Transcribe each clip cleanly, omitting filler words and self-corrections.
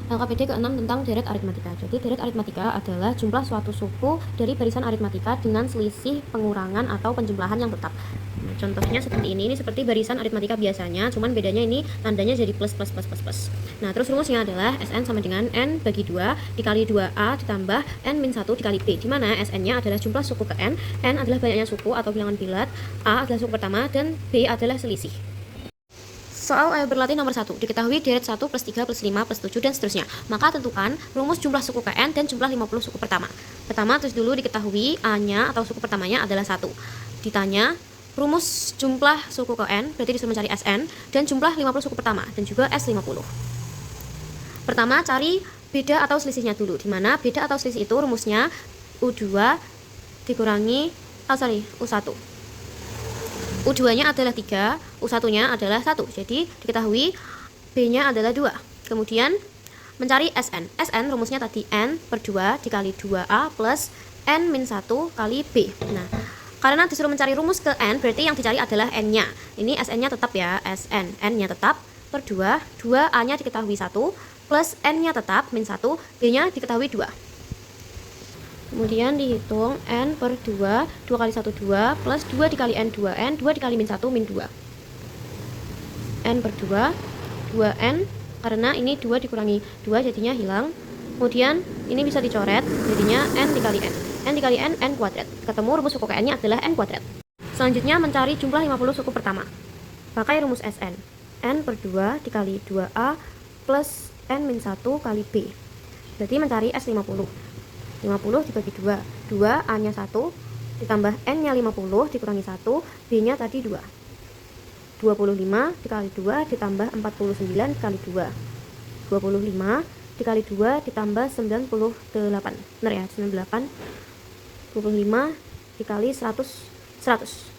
LKPD ke-6 tentang deret aritmatika. Jadi deret aritmatika adalah jumlah suatu suku dari barisan aritmatika dengan selisih pengurangan atau penjumlahan yang tetap. Nah, contohnya seperti ini seperti barisan aritmatika biasanya, cuman bedanya ini tandanya jadi plus plus plus plus plus. Nah, terus rumusnya adalah Sn sama dengan N bagi 2 dikali 2A ditambah N-1 dikali B, di mana Sn-nya adalah jumlah suku ke N adalah banyaknya suku atau bilangan bulat, A adalah suku pertama, dan B adalah selisih. Soal ayo berlatih nomor 1, diketahui deret 1 plus 3 plus 5 plus 7 dan seterusnya. Maka tentukan rumus jumlah suku ke N dan jumlah 50 suku pertama. Pertama, terus dulu diketahui A-nya atau suku pertamanya adalah 1. Ditanya rumus jumlah suku ke N, berarti disuruh mencari Sn, dan jumlah 50 suku pertama, dan juga S50. Pertama, cari beda atau selisihnya dulu, dimana beda atau selisih itu rumusnya U2 dikurangi U1. U2-nya adalah 3, U1-nya adalah 1. Jadi diketahui B-nya adalah 2. Kemudian mencari Sn. Sn rumusnya tadi N per 2 dikali 2A plus N-1 kali B. Nah, karena disuruh mencari rumus ke N, berarti yang dicari adalah N-nya. Ini Sn-nya tetap ya, Sn. N-nya tetap per 2, 2A-nya diketahui 1, plus N-nya tetap, min 1, B-nya diketahui 2. Kemudian dihitung N per 2, 2 kali 1 2, plus 2 dikali N 2N, 2 dikali min 1 min 2. N per 2, 2N, karena ini 2 dikurangi 2 jadinya hilang. Kemudian ini bisa dicoret, jadinya N dikali N. N dikali N, N kuadrat. Ketemu rumus suku ke N-nya adalah N kuadrat. Selanjutnya mencari jumlah 50 suku pertama. Pakai rumus Sn. N per 2 dikali 2A plus N min 1 kali B. Berarti mencari S50. 50 dibagi 2, 2 A-nya 1 ditambah N-nya 50 dikurangi 1, B-nya tadi 2. 25 dikali 2 ditambah 49 dikali 2. 25 dikali 2 ditambah 98. Benar ya, 98. 25 dikali 100, 100.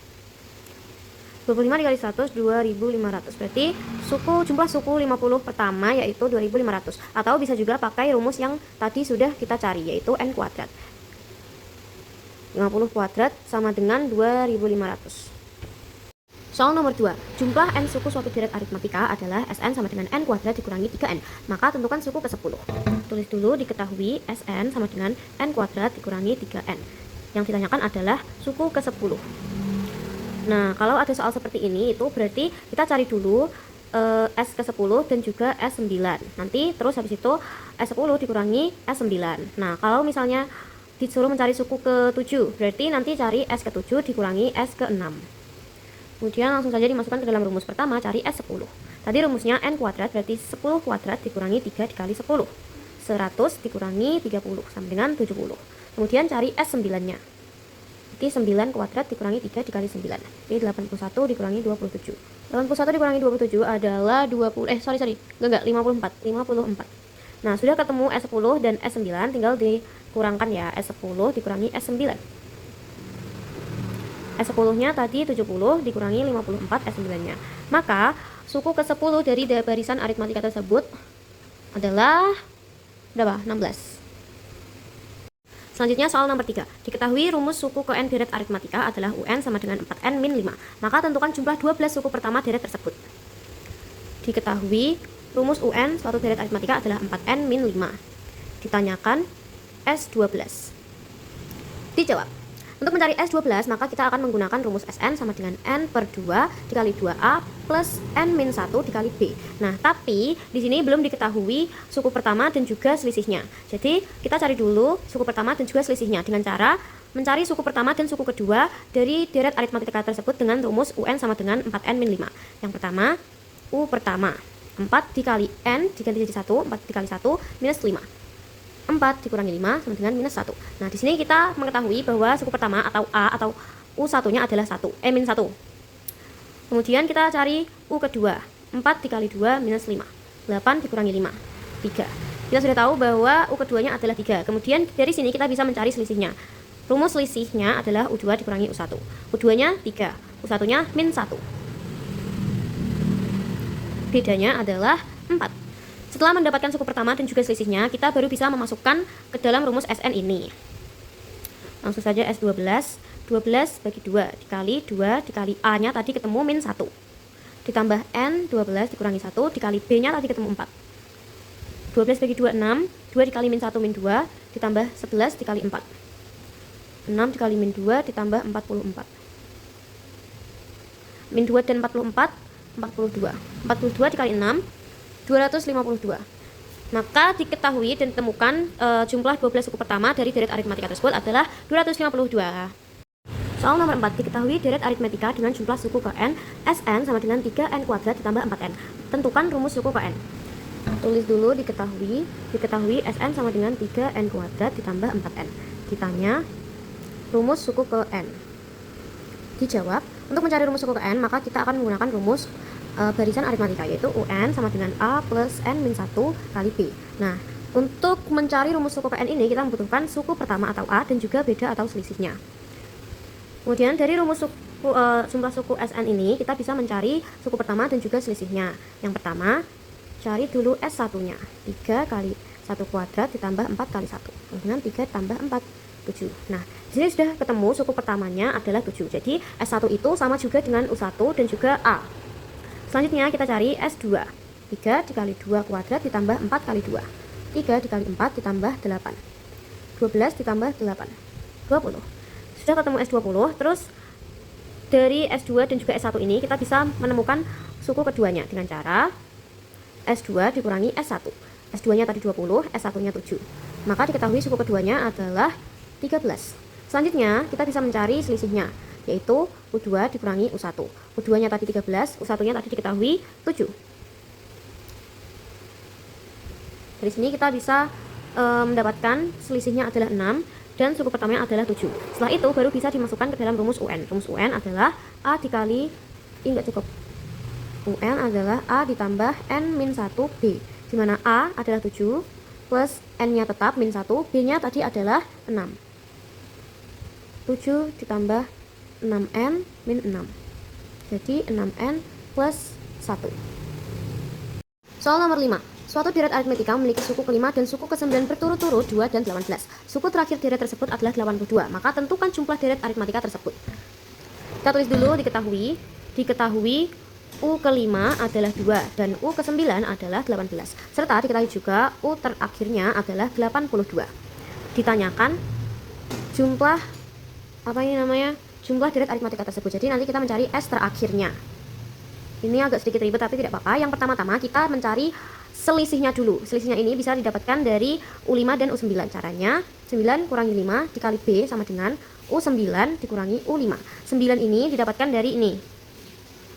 25 dikali 100, 2500. Berarti jumlah suku 50 pertama yaitu 2500. Atau bisa juga pakai rumus yang tadi sudah kita cari, yaitu N kuadrat. 50 kuadrat sama dengan 2500. Soal nomor 2, jumlah N suku suatu deret aritmatika adalah Sn sama dengan N kuadrat dikurangi 3N. Maka tentukan suku ke-10. Tulis dulu, diketahui Sn sama dengan N kuadrat dikurangi 3N. Yang ditanyakan adalah suku ke-10. Nah, kalau ada soal seperti ini, itu berarti kita cari dulu S ke-10 dan juga S9. Nanti terus habis itu S10 dikurangi S9. Nah, kalau misalnya disuruh mencari suku ke-7, berarti nanti cari S ke-7 dikurangi S ke-6. Kemudian langsung saja dimasukkan ke dalam rumus pertama, cari S10. Tadi rumusnya N kuadrat, berarti 10 kuadrat dikurangi 3 dikali 10. 100 dikurangi 30 sama dengan 70. Kemudian cari S9-nya. Berarti 9 kuadrat dikurangi 3 dikali 9. Jadi 81 dikurangi 27. 81 dikurangi 27 adalah 54. Nah, sudah ketemu S10 dan S9, tinggal dikurangkan ya. S10 dikurangi S9. S10-nya tadi 70 dikurangi 54 S9-nya. Maka suku ke-10 dari barisan aritmatika tersebut adalah berapa? 16. Selanjutnya soal nomor 3. Diketahui rumus suku ke N deret aritmatika adalah UN sama dengan 4N min 5. Maka tentukan jumlah 12 suku pertama deret tersebut. Diketahui rumus UN suatu deret aritmatika adalah 4N min 5. Ditanyakan S12. Dijawab. Untuk mencari S12, maka kita akan menggunakan rumus Sn sama dengan N per 2 dikali 2A plus N-1 dikali B. Nah, tapi di sini belum diketahui suku pertama dan juga selisihnya. Jadi, kita cari dulu suku pertama dan juga selisihnya dengan cara mencari suku pertama dan suku kedua dari deret aritmatika tersebut dengan rumus UN sama dengan 4N min 5. Yang pertama, U pertama. 4 dikali N diganti jadi 1, 4 dikali 1 minus 5. 4 dikurangi 5 sama dengan minus 1. Nah, di sini kita mengetahui bahwa suku pertama atau A atau U1-nya adalah 1, min 1. Kemudian kita cari U kedua. 4 dikali 2 minus 5. 8 dikurangi 5. 3. Kita sudah tahu bahwa U keduanya adalah 3. Kemudian dari sini kita bisa mencari selisihnya. Rumus selisihnya adalah U2 dikurangi U1. U2-nya 3, U1-nya min 1. Bedanya adalah 4. Setelah mendapatkan suku pertama dan juga selisihnya, kita baru bisa memasukkan ke dalam rumus Sn ini. Langsung saja S12. 12 bagi 2 dikali 2 dikali A-nya tadi ketemu min 1. Ditambah N 12 dikurangi 1 dikali B-nya tadi ketemu 4. 12 bagi 2, 6. 2 dikali min 1 min 2 ditambah 11 dikali 4. 6 dikali min 2 ditambah 44. Min 2 dan 44, 42. 42 dikali 6, 252. Maka diketahui dan ditemukan jumlah 12 suku pertama dari deret aritmatika tersebut adalah 252. Soal nomor 4, diketahui deret aritmatika dengan jumlah suku ke n, Sn sama dengan 3n kuadrat ditambah 4n. Tentukan rumus suku ke n. Tulis dulu diketahui Sn sama dengan 3n kuadrat ditambah 4n. Ditanya rumus suku ke n. Dijawab, untuk mencari rumus suku ke n, maka kita akan menggunakan rumus barisan aritmatika, yaitu UN sama dengan A plus N min 1 kali B. Nah, untuk mencari rumus suku ke n ini, kita membutuhkan suku pertama atau A dan juga beda atau selisihnya. Kemudian dari rumus jumlah suku Sn ini, kita bisa mencari suku pertama dan juga selisihnya. Yang pertama, cari dulu S1-nya. 3 kali 1 kuadrat ditambah 4 kali 1. Dengan 3 tambah 4, 7. Nah, di sini sudah ketemu suku pertamanya adalah 7. Jadi, S1 itu sama juga dengan U1 dan juga A. Selanjutnya, kita cari S2. 3 dikali 2 kuadrat ditambah 4 kali 2. 3 dikali 4 ditambah 8. 12 ditambah 8. 20. Sudah ketemu S20, terus dari S2 dan juga S1 ini kita bisa menemukan suku keduanya dengan cara S2 dikurangi S1. S2 nya tadi 20, S1 nya 7. Maka diketahui suku keduanya adalah 13. Selanjutnya kita bisa mencari selisihnya, yaitu U2 dikurangi U1. U2 nya tadi 13, U1 nya tadi diketahui 7. Dari sini kita bisa mendapatkan selisihnya adalah 6 dan suku pertamanya adalah 7. Setelah itu baru bisa dimasukkan ke dalam rumus UN. Rumus UN adalah A dikali, enggak cukup. UN adalah A ditambah N min 1 B, di mana A adalah 7 plus N-nya tetap min 1, B-nya tadi adalah 6. 7 ditambah 6N min 6. Jadi 6N plus 1. Soal nomor 5. Suatu deret aritmatika memiliki suku kelima dan suku ke-9 berturut-turut 2 dan 18. Suku terakhir deret tersebut adalah 82. Maka tentukan jumlah deret aritmatika tersebut. Kita tulis dulu diketahui U kelima adalah 2 dan U ke-9 adalah 18. Serta diketahui juga U terakhirnya adalah 82. Ditanyakan jumlah jumlah deret aritmatika tersebut. Jadi nanti kita mencari S terakhirnya. Ini agak sedikit ribet tapi tidak apa-apa. Yang pertama-tama kita mencari selisihnya dulu. Selisihnya ini bisa didapatkan dari U5 dan U9. Caranya 9 kurangi 5 dikali B sama dengan U9 dikurangi U5. 9 ini didapatkan dari ini.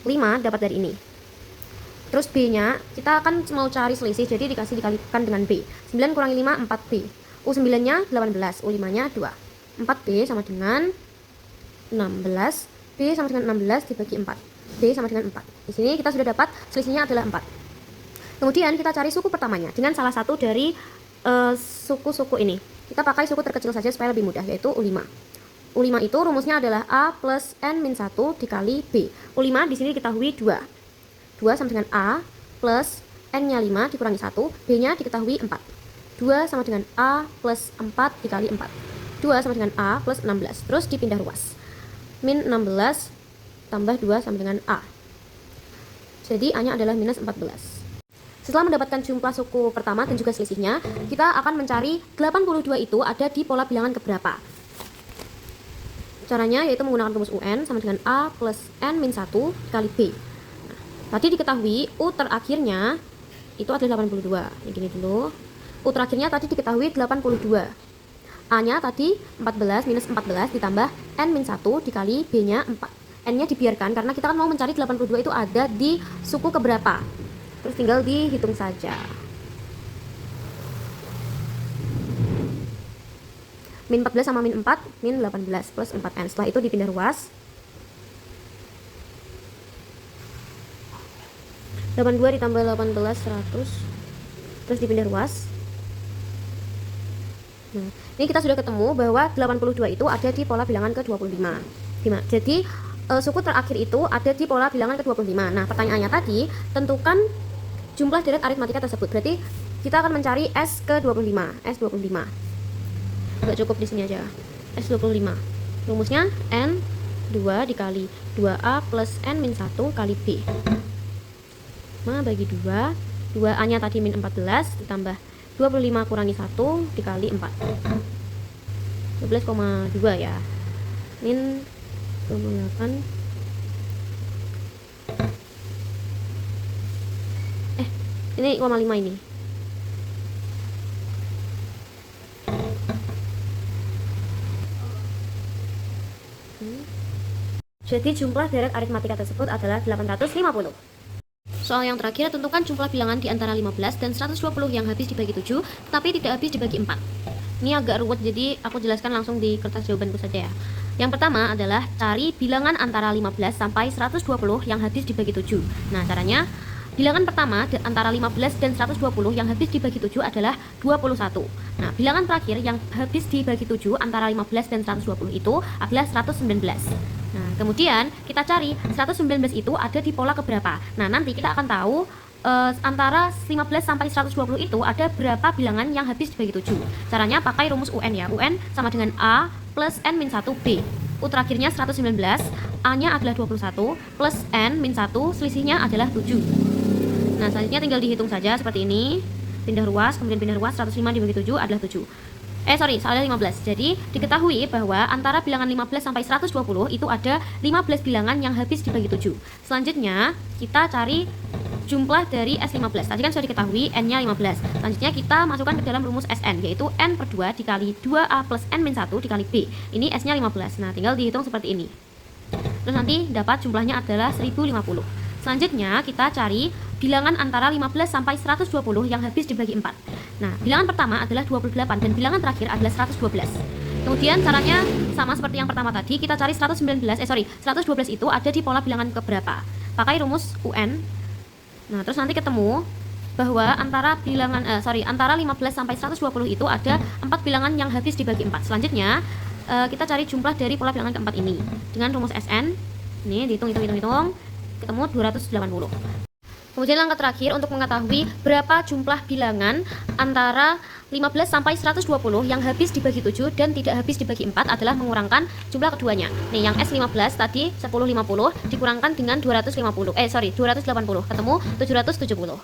5 dapat dari ini. Terus B-nya kita akan mau cari selisih, jadi dikalikan dengan B. 9 kurangi 5 4B. U9-nya 18, U5-nya 2. 4B sama dengan 16. B sama dengan 16 dibagi 4. B sama dengan 4. Di sini kita sudah dapat selisihnya adalah 4. Kemudian kita cari suku pertamanya dengan salah satu dari suku-suku ini. Kita pakai suku terkecil saja supaya lebih mudah, yaitu U5. U5 itu rumusnya adalah A plus N min 1 dikali B. U5 di sini diketahui 2. 2 sama dengan A plus N-nya 5 dikurangi 1, B-nya diketahui 4. 2 sama dengan A plus 4 dikali 4. 2 sama dengan A plus 16. Terus dipindah ruas. Min 16 tambah 2 sama dengan A. Jadi A-nya adalah minus 14. Setelah mendapatkan jumlah suku pertama dan juga selisihnya, kita akan mencari 82 itu ada di pola bilangan keberapa. Caranya yaitu menggunakan rumus UN sama dengan A plus N min 1 kali B. Nah, tadi diketahui U terakhirnya itu adalah 82. Ini gini dulu. U terakhirnya tadi diketahui 82. A-nya tadi 14 minus 14 ditambah N min 1 dikali B-nya 4. N-nya dibiarkan karena kita kan mau mencari 82 itu ada di suku keberapa. Terus tinggal dihitung saja. Min 14 sama min 4, min 18 plus 4N. Setelah itu dipindah ruas. 82 ditambah 18, 100. Terus dipindah ruas. Nah, ini kita sudah ketemu bahwa 82 itu ada di pola bilangan ke-25. Jadi, suku terakhir itu ada di pola bilangan ke-25. Nah, pertanyaannya tadi, tentukan jumlah deret aritmatika tersebut. Berarti kita akan mencari S ke-25. S25. Agak cukup di sini aja. S25. Rumusnya N 2 dikali 2A plus N min 1 kali B. 5 bagi 2 2A nya tadi min 14 ditambah 25 kurangi 1 dikali 4, 12,2 ya, min 28. Ini 0,5 ini. Jadi jumlah deret aritmatika tersebut adalah 850. Soal yang terakhir, tentukan jumlah bilangan di antara 15 dan 120 yang habis dibagi 7, tetapi tidak habis dibagi 4. Ini agak ruwet, jadi aku jelaskan langsung di kertas jawabanku saja ya. Yang pertama adalah cari bilangan antara 15 sampai 120 yang habis dibagi 7. Nah, caranya bilangan pertama antara 15 dan 120 yang habis dibagi 7 adalah 21. Nah, bilangan terakhir yang habis dibagi 7 antara 15 dan 120 itu adalah 119. Nah, kemudian kita cari 119 itu ada di pola keberapa. Nah, nanti kita akan tahu antara 15 sampai 120 itu ada berapa bilangan yang habis dibagi 7. Caranya pakai rumus UN ya. UN sama dengan A plus N min 1 B. U terakhirnya 119, A-nya adalah 21, plus N min 1, selisihnya adalah 7. Nah, selanjutnya tinggal dihitung saja seperti ini. Pindah ruas, kemudian pindah ruas, 105 dibagi 7 adalah 7. Salah 15. Jadi, diketahui bahwa antara bilangan 15 sampai 120 itu ada 15 bilangan yang habis dibagi 7. Selanjutnya, kita cari jumlah dari S15. Tadi kan sudah diketahui N-nya 15. Selanjutnya kita masukkan ke dalam rumus Sn, yaitu N per 2 dikali 2A plus N min 1 dikali B. Ini S-nya 15. Nah, tinggal dihitung seperti ini. Terus nanti dapat jumlahnya adalah 1050. Selanjutnya kita cari bilangan antara 15 sampai 120 yang habis dibagi 4. Nah, bilangan pertama adalah 28 dan bilangan terakhir adalah 112. Kemudian caranya sama seperti yang pertama tadi, kita cari 112 itu ada di pola bilangan keberapa. Pakai rumus UN. Nah, terus nanti ketemu bahwa antara antara 15 sampai 120 itu ada 4 bilangan yang habis dibagi 4. Selanjutnya kita cari jumlah dari pola bilangan keempat ini dengan rumus Sn. Ini dihitung, ketemu 280. Kemudian langkah terakhir untuk mengetahui berapa jumlah bilangan antara 15 sampai 120 yang habis dibagi 7 dan tidak habis dibagi 4 adalah mengurangkan jumlah keduanya. Nih, yang S15 tadi 1050 dikurangkan dengan 280, ketemu 770.